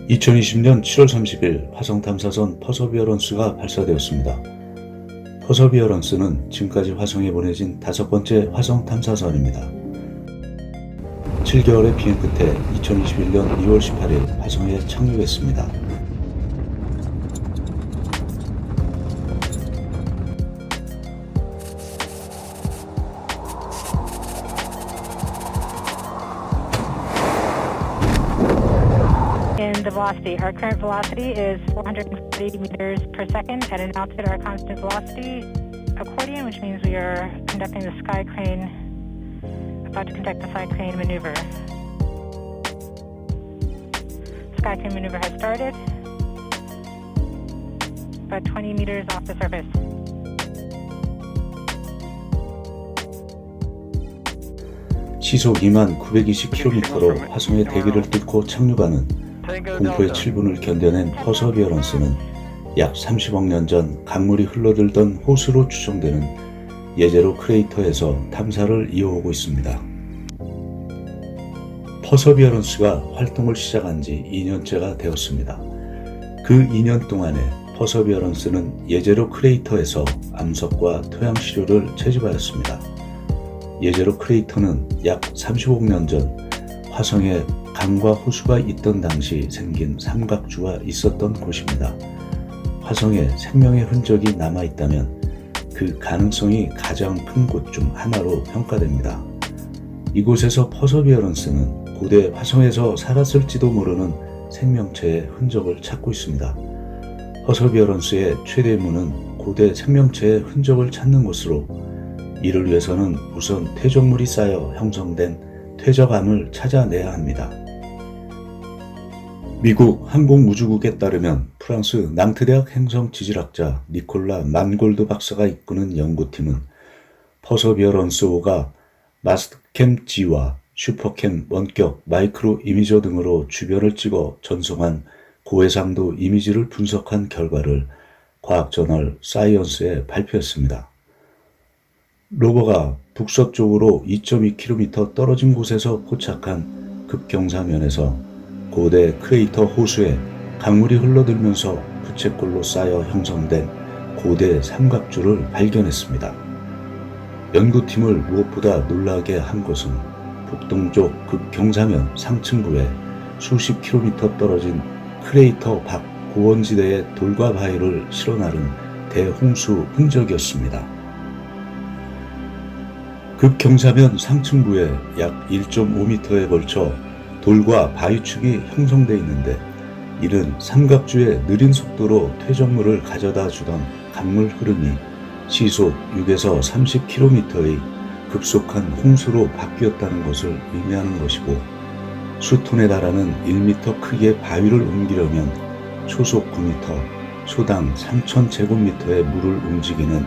2020년 7월 30일 화성 탐사선 퍼서비어런스가 발사되었습니다. 퍼서비어런스는 지금까지 화성에 보내진 5번째 화성 탐사선입니다. 7개월의 비행 끝에 2021년 2월 18일 화성에 착륙했습니다. In the velocity, our current velocity is 440 meters per second. At an altitude, our constant velocity accordion, which means we are conducting the sky crane, about to conduct the sky crane maneuver. Sky crane maneuver has started, about 20 meters off the surface. 시속 2만 920km로 화성의 대기를 뚫고 착륙하는 공포의 7분을 견뎌낸 퍼서비어런스는 약 30억 년 전 강물이 흘러들던 호수로 추정되는 예제로 크레이터에서 탐사를 이어오고 있습니다. 퍼서비어런스가 활동을 시작한 지 2년째가 되었습니다. 그 2년 동안에 퍼서비어런스는 예제로 크레이터에서 암석과 토양 시료를 채집하였습니다. 예제로 크레이터는 약 35억 년 전 화성에 강과 호수가 있던 당시 생긴 삼각주가 있었던 곳입니다. 화성에 생명의 흔적이 남아있다면 그 가능성이 가장 큰 곳 중 하나로 평가됩니다. 이곳에서 퍼서비어런스는 고대 화성에서 살았을지도 모르는 생명체의 흔적을 찾고 있습니다. 퍼서비어런스의 최대 임무는 고대 생명체의 흔적을 찾는 것으로, 이를 위해서는 우선 퇴적물이 쌓여 형성된 퇴적암을 찾아내야 합니다. 미국 항공우주국에 따르면 프랑스 낭트대학 행성지질학자 니콜라 만골드 박사가 이끄는 연구팀은 퍼서비어런스5가 마스터캠 G와 슈퍼캠 원격 마이크로 이미저 등으로 주변을 찍어 전송한 고해상도 이미지를 분석한 결과를 과학저널 사이언스에 발표했습니다. 로버가 북서쪽으로 2.2km 떨어진 곳에서 포착한 급경사면에서 고대 크레이터 호수에 강물이 흘러들면서 부채꼴로 쌓여 형성된 고대 삼각주를 발견했습니다. 연구팀을 무엇보다 놀라게 한 것은 북동쪽 급경사면 상층부에 수십 킬로미터 떨어진 크레이터 밖 고원지대에 돌과 바위를 실어 나른 대홍수 흔적이었습니다. 급경사면 상층부에 약 1.5m에 걸쳐 돌과 바위축이 형성되어 있는데, 이는 삼각주의 느린 속도로 퇴적물을 가져다 주던 강물 흐름이 시속 6에서 30km의 급속한 홍수로 바뀌었다는 것을 의미하는 것이고, 수톤에 달하는 1m 크기의 바위를 옮기려면 초속 9m, 초당 3000제곱미터의 물을 움직이는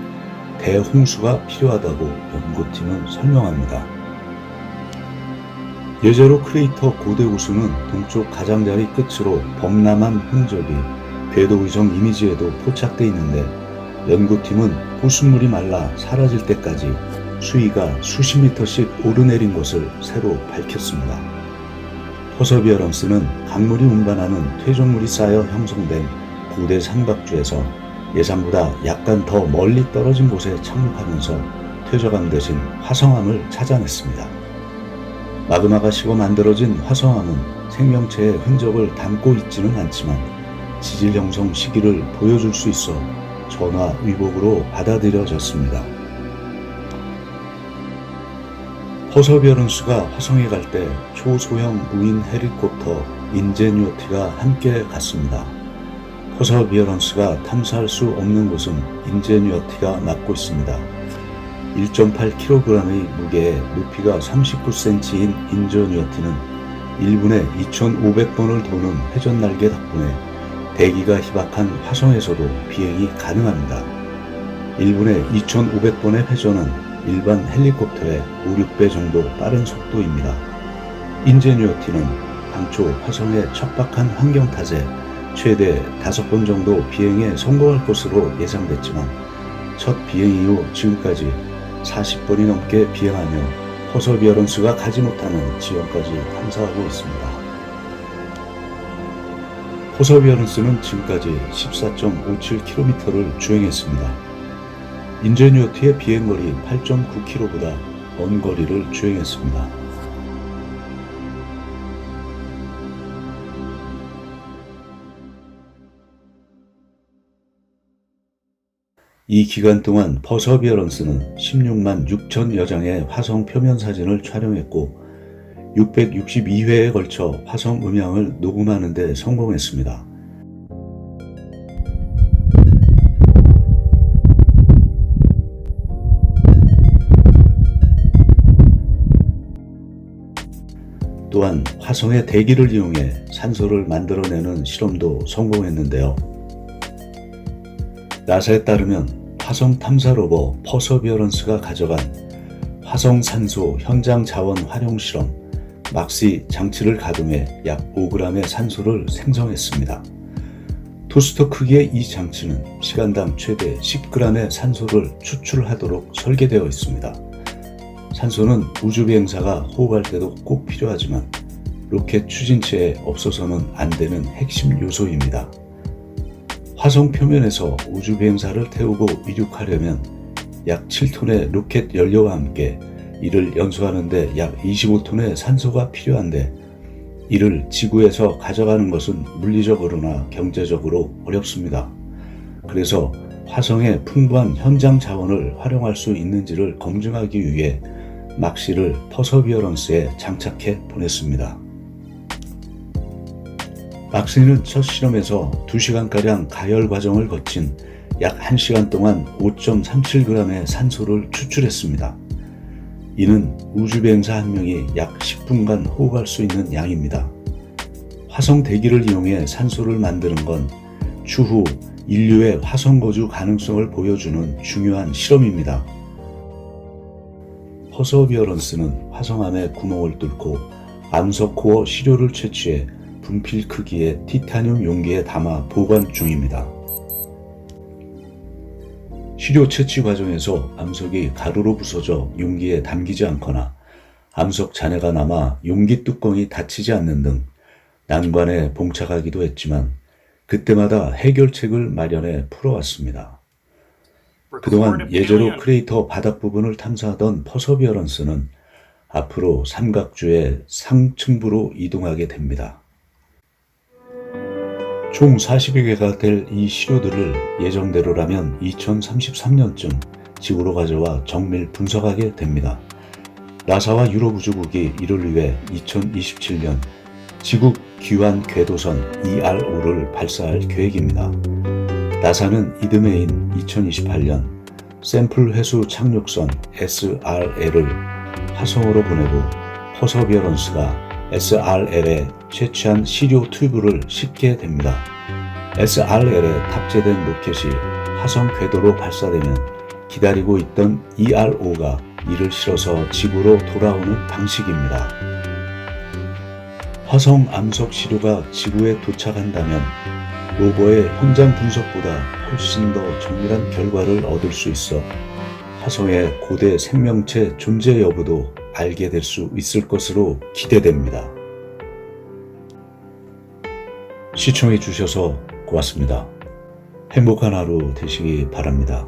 대홍수가 필요하다고 연구팀은 설명합니다. 예제로 크레이터 고대 호수는 동쪽 가장자리 끝으로 범람한 흔적이 궤도위성 이미지에도 포착되어 있는데, 연구팀은 호수물이 말라 사라질 때까지 수위가 수십 미터씩 오르내린 것을 새로 밝혔습니다. 퍼서비어런스는 강물이 운반하는 퇴적물이 쌓여 형성된 고대 삼각주에서 예상보다 약간 더 멀리 떨어진 곳에 착륙하면서 퇴적암 대신 화성암을 찾아냈습니다. 마그마가 식어 만들어진 화성암은 생명체의 흔적을 담고 있지는 않지만 지질 형성 시기를 보여줄 수 있어 전화 위복으로 받아들여졌습니다. 퍼서비어런스가 화성에 갈 때 초소형 무인 헬리콥터 인제뉴어티가 함께 갔습니다. 퍼서비어런스가 탐사할 수 없는 곳은 인제뉴어티가 맡고 있습니다. 1.8kg의 무게에 높이가 39cm인 인제뉴어티는 1분에 2,500번을 도는 회전 날개 덕분에 대기가 희박한 화성에서도 비행이 가능합니다. 1분에 2,500번의 회전은 일반 헬리콥터의 5-6배 정도 빠른 속도입니다. 인제뉴어티는 당초 화성의 척박한 환경 탓에 최대 5번 정도 비행에 성공할 것으로 예상됐지만, 첫 비행 이후 지금까지 40번이 넘게 비행하며 퍼서비어런스가 가지 못하는 지형까지 탐사하고 있습니다. 퍼서비어런스는 지금까지 14.57km를 주행했습니다. 인제뉴어티의 비행거리 8.9km보다 먼 거리를 주행했습니다. 이 기간 동안 퍼서비어런스는 16만 6천여 장의 화성 표면 사진을 촬영했고 662회에 걸쳐 화성 음향을 녹음하는 데 성공했습니다. 또한 화성의 대기를 이용해 산소를 만들어내는 실험도 성공했는데요. 나사에 따르면 화성 탐사 로버 퍼서비어런스가 가져간 화성 산소 현장 자원 활용 실험 막시 장치를 가동해 약 5g의 산소를 생성했습니다. 토스터 크기의 이 장치는 시간당 최대 10g의 산소를 추출하도록 설계되어 있습니다. 산소는 우주비행사가 호흡할 때도 꼭 필요하지만 로켓 추진체에 없어서는 안 되는 핵심 요소입니다. 화성 표면에서 우주비행사를 태우고 이륙하려면 약 7톤의 로켓 연료와 함께 이를 연소하는 데 약 25톤의 산소가 필요한데 이를 지구에서 가져가는 것은 물리적으로나 경제적으로 어렵습니다. 그래서 화성의 풍부한 현장 자원을 활용할 수 있는지를 검증하기 위해 막시를 퍼서비어런스에 장착해 보냈습니다. 막시는 첫 실험에서 2시간가량 가열 과정을 거친 약 1시간 동안 5.37g의 산소를 추출했습니다. 이는 우주비행사 한 명이 약 10분간 호흡할 수 있는 양입니다. 화성 대기를 이용해 산소를 만드는 건 추후 인류의 화성 거주 가능성을 보여주는 중요한 실험입니다. 퍼서비어런스는 화성암에 구멍을 뚫고 암석 코어 시료를 채취해 분필 크기의 티타늄 용기에 담아 보관 중입니다. 시료 채취 과정에서 암석이 가루로 부서져 용기에 담기지 않거나 암석 잔해가 남아 용기 뚜껑이 닫히지 않는 등 난관에 봉착하기도 했지만 그때마다 해결책을 마련해 풀어왔습니다. 그동안 예제로 크레이터 바닥 부분을 탐사하던 퍼서비어런스는 앞으로 삼각주의 상층부로 이동하게 됩니다. 총 40여 개가 될 이 시료들을 예정대로라면 2033년쯤 지구로 가져와 정밀 분석하게 됩니다. 나사와 유럽우주국이 이를 위해 2027년 지구 귀환 궤도선 ERO를 발사할 계획입니다. 나사는 이듬해인 2028년 샘플 회수 착륙선 SRL을 화성으로 보내고 퍼서비어런스가 SRL에 채취한 시료 튜브를 싣게 됩니다. SRL에 탑재된 로켓이 화성 궤도로 발사되면 기다리고 있던 ERO가 이를 실어서 지구로 돌아오는 방식입니다. 화성 암석 시료가 지구에 도착한다면 로버의 현장 분석보다 훨씬 더 정밀한 결과를 얻을 수 있어 화성의 고대 생명체 존재 여부도 알게 될 수 있을 것으로 기대됩니다. 시청해 주셔서 고맙습니다. 행복한 하루 되시기 바랍니다.